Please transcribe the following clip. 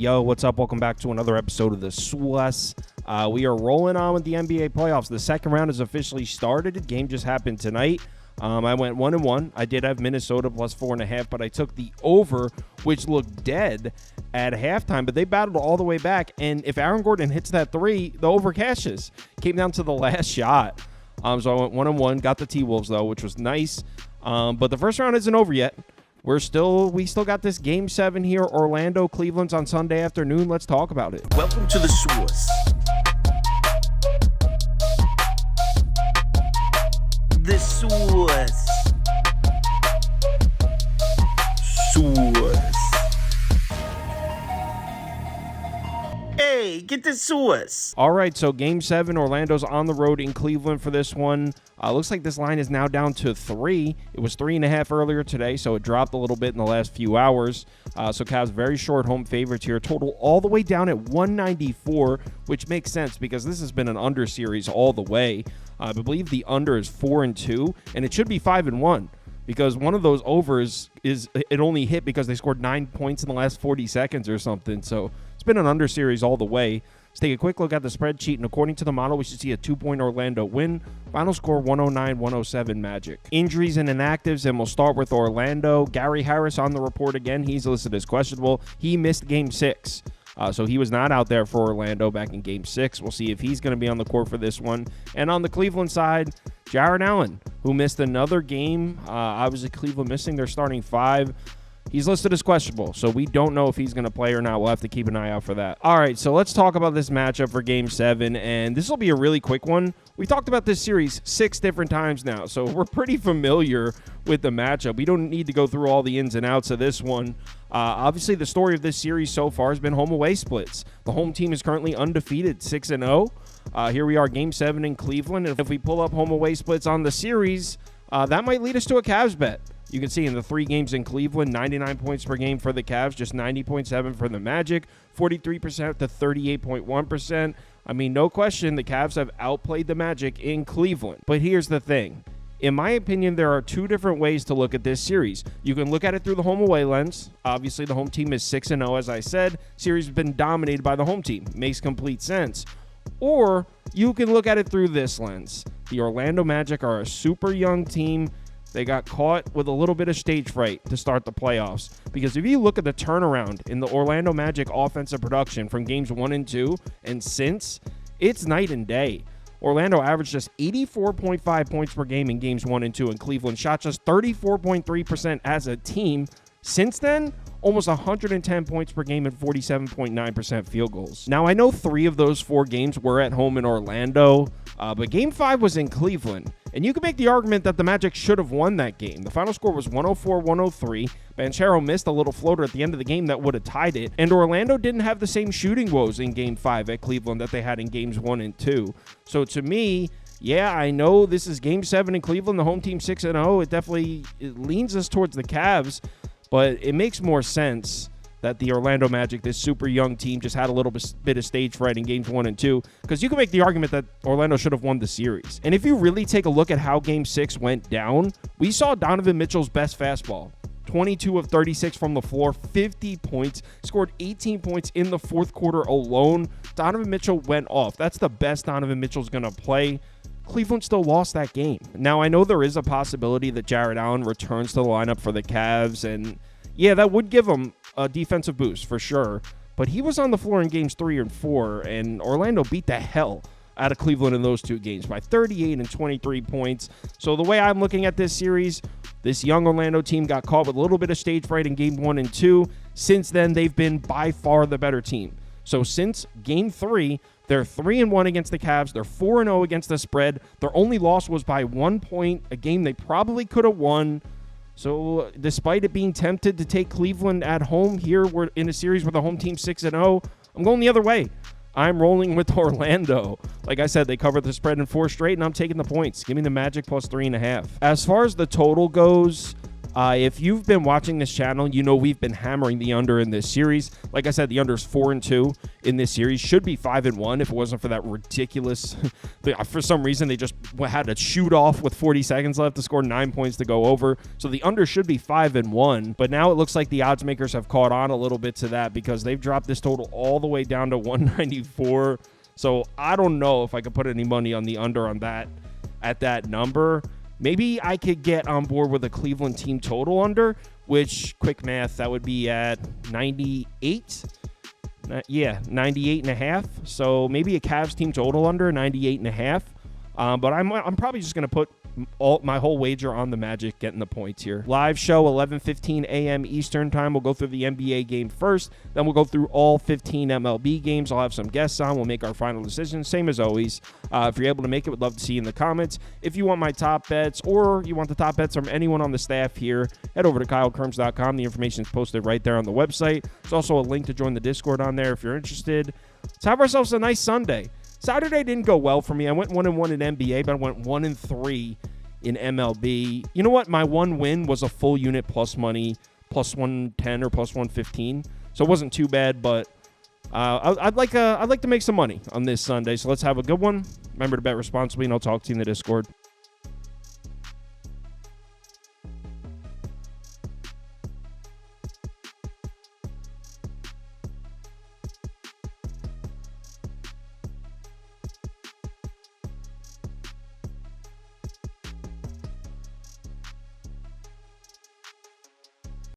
Yo, what's up? Welcome back to another episode of the SWUS. We are rolling on with the NBA playoffs. The second round has officially started. The game just happened tonight. I went 1-1. I did have Minnesota plus 4.5, but I took the over, which looked dead at halftime, but they battled all the way back. And if Aaron Gordon hits that three, the over cashes. Came down to the last shot. So I went 1-1. Got the T-Wolves, though, which was nice. But the first round isn't over yet. We still got this Game 7 here. Orlando, Cleveland's on Sunday afternoon. Let's talk about it. Welcome to the SWUS. The SWUS. SWUS. Hey, get the SWUS. All right, so Game 7, Orlando's on the road in Cleveland for this one. Looks like this line is now down to 3. It was 3.5 earlier today, so it dropped a little bit in the last few hours. So Cavs very short home favorites here. Total all the way down at 194, which makes sense because this has been an under series all the way. I believe the under is 4-2, and it should be 5-1 because one of those overs it only hit because they scored 9 points in the last 40 seconds or something. So it's been an under series all the way. Let's take a quick look at the spreadsheet, and according to the model, we should see a 2-point Orlando win. Final score 109-107 Magic. Injuries and inactives, and we'll start with Orlando. Gary Harris on the report again. He's listed as questionable. He missed Game 6. So he was not out there for Orlando back in Game 6. We'll see if he's going to be on the court for this one. And on the Cleveland side, Jarrett Allen, who missed another game. Obviously, Cleveland missing their starting 5. He's listed as questionable, so we don't know if he's going to play or not. We'll have to keep an eye out for that. All right, so let's talk about this matchup for Game 7, and this will be a really quick one. We talked about this series 6 different times now, so we're pretty familiar with the matchup. We don't need to go through all the ins and outs of this one. Obviously, the story of this series so far has been home-away splits. The home team is currently undefeated, 6-0. Here we are, Game 7 in Cleveland, and if we pull up home-away splits on the series, that might lead us to a Cavs bet. You can see in the 3 games in Cleveland, 99 points per game for the Cavs, just 90.7 for the Magic, 43% to 38.1%. I mean, no question, the Cavs have outplayed the Magic in Cleveland. But here's the thing. In my opinion, there are 2 different ways to look at this series. You can look at it through the home-away lens. Obviously, the home team is 6-0, as I said. Series has been dominated by the home team. Makes complete sense. Or you can look at it through this lens. The Orlando Magic are a super young team. They got caught with a little bit of stage fright to start the playoffs. Because if you look at the turnaround in the Orlando Magic offensive production from games 1 and 2 and since, it's night and day. Orlando averaged just 84.5 points per game in games 1 and 2, and Cleveland shot just 34.3% as a team. Since then, almost 110 points per game and 47.9% field goals. Now, I know 3 of those 4 games were at home in Orlando, but Game 5 was in Cleveland. And you can make the argument that the Magic should have won that game. The final score was 104-103. Banchero missed a little floater at the end of the game that would have tied it. And Orlando didn't have the same shooting woes in Game 5 at Cleveland that they had in Games 1 and 2. So to me, yeah, I know this is Game 7 in Cleveland, the home team 6-0. It definitely leans us towards the Cavs. But it makes more sense that the Orlando Magic, this super young team, just had a little bit of stage fright in games 1 and 2, because you can make the argument that Orlando should have won the series. And if you really take a look at how Game 6 went down, we saw Donovan Mitchell's best fastball. 22 of 36 from the floor, 50 points, scored 18 points in the fourth quarter alone. Donovan Mitchell went off. That's the best Donovan Mitchell's going to play. Cleveland still lost that game. Now, I know there is a possibility that Jarrett Allen returns to the lineup for the Cavs, and yeah, that would give him a defensive boost for sure. But he was on the floor in games 3 and 4, and Orlando beat the hell out of Cleveland in those 2 games by 38 and 23 points. So the way I'm looking at this series, this young Orlando team got caught with a little bit of stage fright in game 1 and 2. Since then, they've been by far the better team. So since game 3, they're 3-1 against the Cavs. They're 4-0 against the spread. Their only loss was by 1 point, a game they probably could have won. So despite it being tempted to take Cleveland at home, here we're in a series with a home team 6-0. I'm going the other way. I'm rolling with Orlando. Like I said, they covered the spread in 4 straight, and I'm taking the points. Give me the Magic plus 3.5. As far as the total goes, If you've been watching this channel, you know we've been hammering the under in this series. Like I said, the under is 4-2 in this series. Should be 5-1 if it wasn't for that ridiculous. For some reason, they just had to shoot off with 40 seconds left to score 9 points to go over. So the under should be 5-1. But now it looks like the odds makers have caught on a little bit to that because they've dropped this total all the way down to 194. So I don't know if I could put any money on the under on that at that number. Maybe I could get on board with a Cleveland team total under, which, quick math, that would be at 98. Yeah, 98.5. So maybe a Cavs team total under 98.5. But I'm probably just going to put my whole wager on the Magic getting the points here. Live show 11:15 a.m. Eastern time. We'll go through the NBA game first. Then we'll go through all 15 MLB games. I'll have some guests on. We'll make our final decision. Same as always. If you're able to make it, we'd love to see you in the comments. If you want my top bets or you want the top bets from anyone on the staff here, head over to KyleKirms.com. The information is posted right there on the website. There's also a link to join the Discord on there if you're interested. Let's have ourselves a nice Sunday. Saturday didn't go well for me. I went 1-1 in NBA, but I went 1-3 in MLB. You know what? My one win was a full unit plus money, plus 110 or plus 115. So it wasn't too bad, but I'd like to make some money on this Sunday. So let's have a good one. Remember to bet responsibly, and I'll talk to you in the Discord.